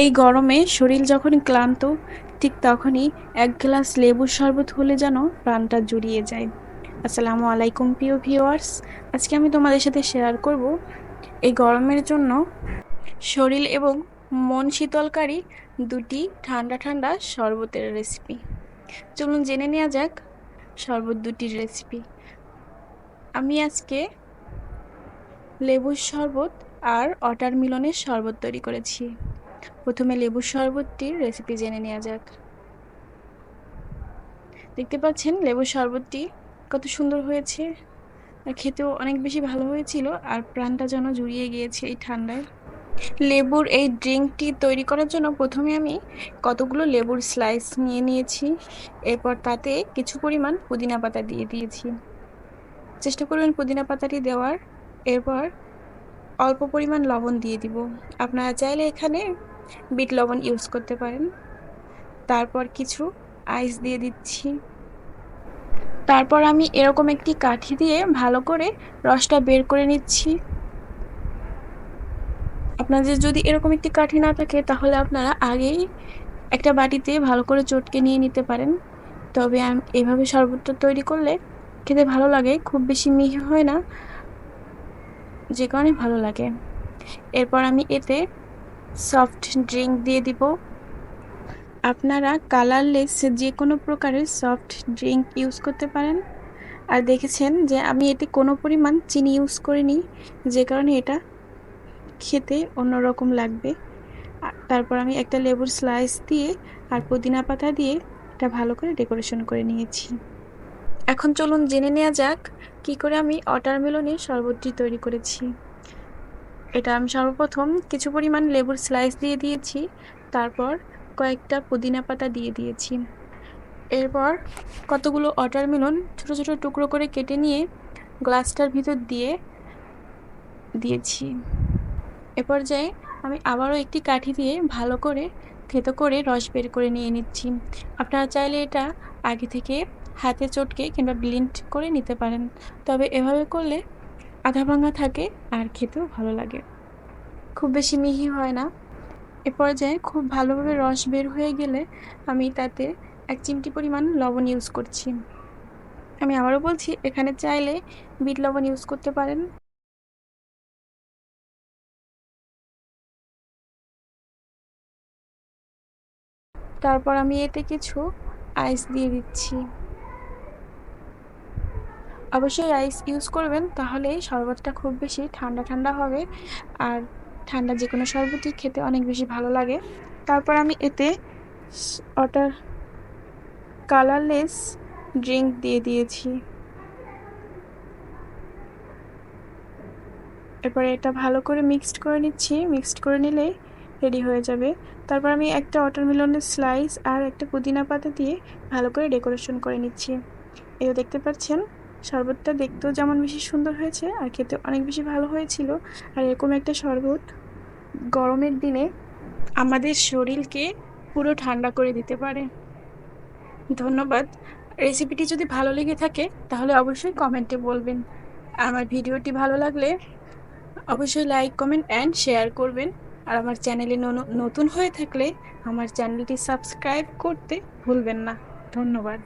এই গরমে শরীর যখন ক্লান্ত, ঠিক তখনই এক গ্লাস লেবুর শরবত হলে যেন প্রাণটা জুড়িয়ে যায়। আসসালামু আলাইকুম প্রিয় ভিউয়ার্স, আজকে আমি তোমাদের সাথে শেয়ার করব এই গরমের জন্য শরীর এবং মন শীতলকারী দুটি ঠান্ডা ঠান্ডা শরবতের রেসিপি। চলুন জেনে নেওয়া যাক শরবত দুটির রেসিপি। আমি আজকে লেবুর শরবত আর ওয়াটারমেলনের শরবত তৈরি করেছি। প্রথমে লেবুর শরবতটির রেসিপি জেনে নেওয়া যাক। দেখতে পাচ্ছেন লেবুর শরবতটি কত সুন্দর হয়েছে, আর খেতেও অনেক বেশি ভালো হয়েছিল, আর প্রাণটা যেন জুড়িয়ে গিয়েছে এই ঠান্ডায়। লেবুর এই ড্রিঙ্কটি তৈরি করার জন্য প্রথমে আমি কতগুলো লেবুর স্লাইস নিয়ে নিয়েছি। এরপর তাতে কিছু পরিমাণ পুদিনা পাতা দিয়ে দিয়েছি। চেষ্টা করবেন পুদিনা পাতাটি দেওয়ার। এরপর অল্প পরিমাণ লবণ দিয়ে দিব। আপনারা চাইলে এখানে বিট লবণ ইউজ করতে পারেন। তারপর কিছু আইস দিয়ে দিচ্ছি। তারপর আমি এরকম একটি কাঠি দিয়ে ভালো করে রসটা বের করে নিচ্ছি। আপনাদের যদি এরকম একটি কাঠি না থাকে তাহলে আপনারা আগেই একটা বাটিতে ভালো করে চটকে নিয়ে নিতে পারেন। তবে এভাবে শরবতটা তৈরি করলে খেতে ভালো লাগে, খুব বেশি মিহি হয় না, যে কারণে ভালো লাগে। এরপর আমি এতে সফট ড্রিঙ্ক দিয়ে দিব। আপনারা কালারলেস যে কোনো প্রকারের সফট ড্রিঙ্ক ইউজ করতে পারেন। আর দেখেছেন যে আমি এতে কোনো পরিমাণ চিনি ইউজ করিনি, যে কারণে এটা খেতে অন্যরকম লাগবে। তারপর আমি একটা লেবুর স্লাইস দিয়ে আর পুদিনা পাতা দিয়ে এটা ভালো করে ডেকোরেশন করে নিয়েছি। এখন চলুন জেনে নেওয়া যাক কি করে আমি ওয়াটারমেলনের শরবতটি তৈরি করেছি। এটা আমি সর্বপ্রথম কিছু পরিমাণ লেবুর স্লাইস দিয়ে দিয়েছি, তারপর কয়েকটা পুদিনা পাতা দিয়ে দিয়েছি। এরপর কতগুলো ওয়াটারমেলন ছোট ছোট টুকরো করে কেটে নিয়ে গ্লাসটার ভিতর দিয়েছি। এ পর্যায়ে আমি আবারও একটি কাঠি দিয়ে ভালো করে থেতো করে রস বের করে নিয়ে নিচ্ছি। আপনারা চাইলে এটা আগে থেকে হাতে চটকে কিংবা ব্লেন্ড করে নিতে পারেন, তবে এভাবে করলে আধা ভাঙা থাকে আর খেতেও ভালো লাগে, খুব বেশি মিহি হয় না। এ পর্যায়ে খুব ভালোভাবে রস বের হয়ে গেলে আমি তাতে 1 চিমটি পরিমাণ লবণ ইউজ করছি। আমি আবারও বলছি, এখানে চাইলে বিট লবণ ইউজ করতে পারেন। তারপর আমি এতে কিছু আইস দিয়ে দিচ্ছি। অবশ্যই আইস ইউজ করবেন, তাহলে শরবতটা খুব বেশি ঠান্ডা ঠান্ডা হবে, আর ঠান্ডা যে কোনো শরবতই খেতে অনেক বেশি ভালো লাগে। তারপর আমি এতে ওয়াটার কালারলেস ড্রিঙ্ক দিয়ে দিয়েছি। এরপরে এটা ভালো করে মিক্সড করে নিচ্ছি। মিক্সড করে নিলেই রেডি হয়ে যাবে। তারপর আমি একটা ওয়াটারমেলনের স্লাইস আর একটা পুদিনা পাতা দিয়ে ভালো করে ডেকোরেশন করে নিচ্ছি। এই দেখতে পাচ্ছেন শরবতটা দেখতেও যেমন বেশি সুন্দর হয়েছে আর খেতে অনেক বেশি ভালো হয়েছিল। আর এরকম একটা শরবত গরমের দিনে আমাদের শরীরকে পুরো ঠান্ডা করে দিতে পারে। ধন্যবাদ। রেসিপিটি যদি ভালো লেগে থাকে তাহলে অবশ্যই কমেন্টে বলবেন। আমার ভিডিওটি ভালো লাগলে অবশ্যই লাইক, কমেন্ট অ্যান্ড শেয়ার করবেন। আর আমার চ্যানেলে নতুন হয়ে থাকলে আমার চ্যানেলটি সাবস্ক্রাইব করতে ভুলবেন না। ধন্যবাদ।